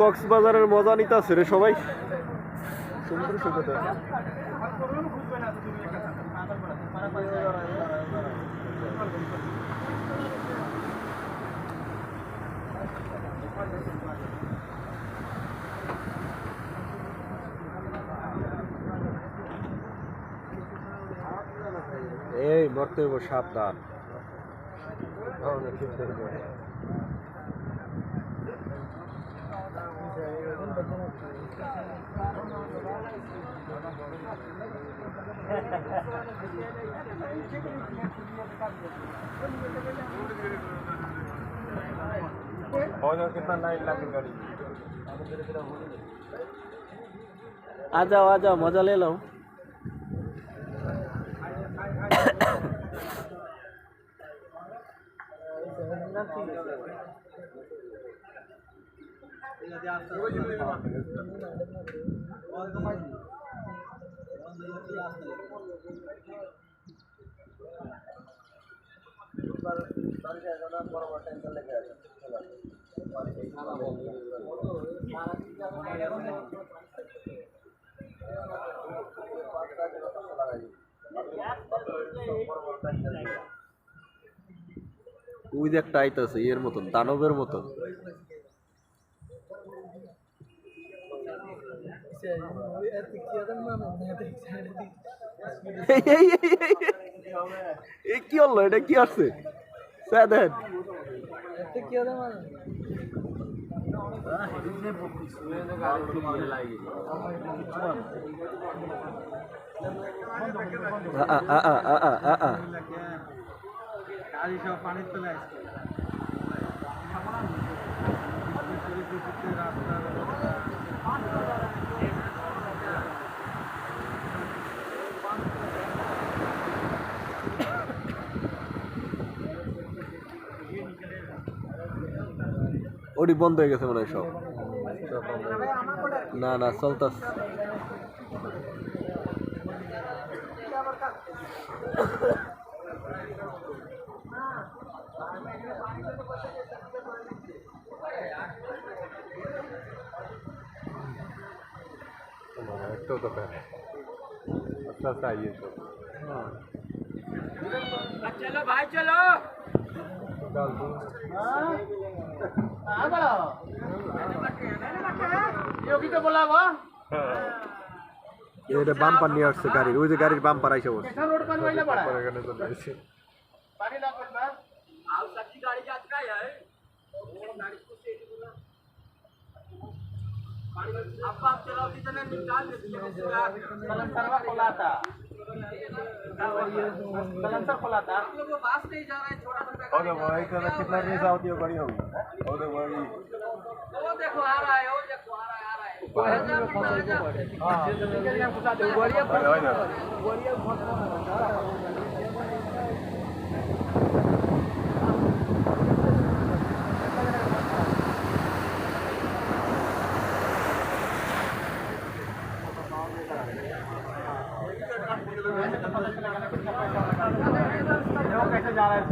কক্সবাজারের মজা নিতেছে রে সবাই। সুন্দর সুন্দর এই মরতে হইব, সাবধান। आ जाओ मजा ले लो। ওই যে একটা আইতাছে এর মতন, দানবের মতন। কি হলো, এটা কি আসছে? ওটি বন্ধ হয়ে গেছে মনে হয় সব। না না চলতাস। चलो भाई चलो। योगी तो बोला वो এটা বাম্পার নিয়ে আসছে গাড়ির, ওই যে গাড়ির বাম্পার আইসা বসে। रोड पर वही पड़ा पानी ना कोई बात आओ सच्ची गाड़ी का अटका है वो गाड़ी को से पानी अब आप चलाओ कितने निकाल देते सलंसरवा खोला था सलंसर खोला था वो बास नहीं जा रहा है छोटा सा ओके भाई का कितना रेस आती है बड़ी होगी। ओके भाई वो देखो आ रहा है वो देखो आ रहा है हां निकल हम घुसा दे गोरिया गोरिया कैसे जा रहा है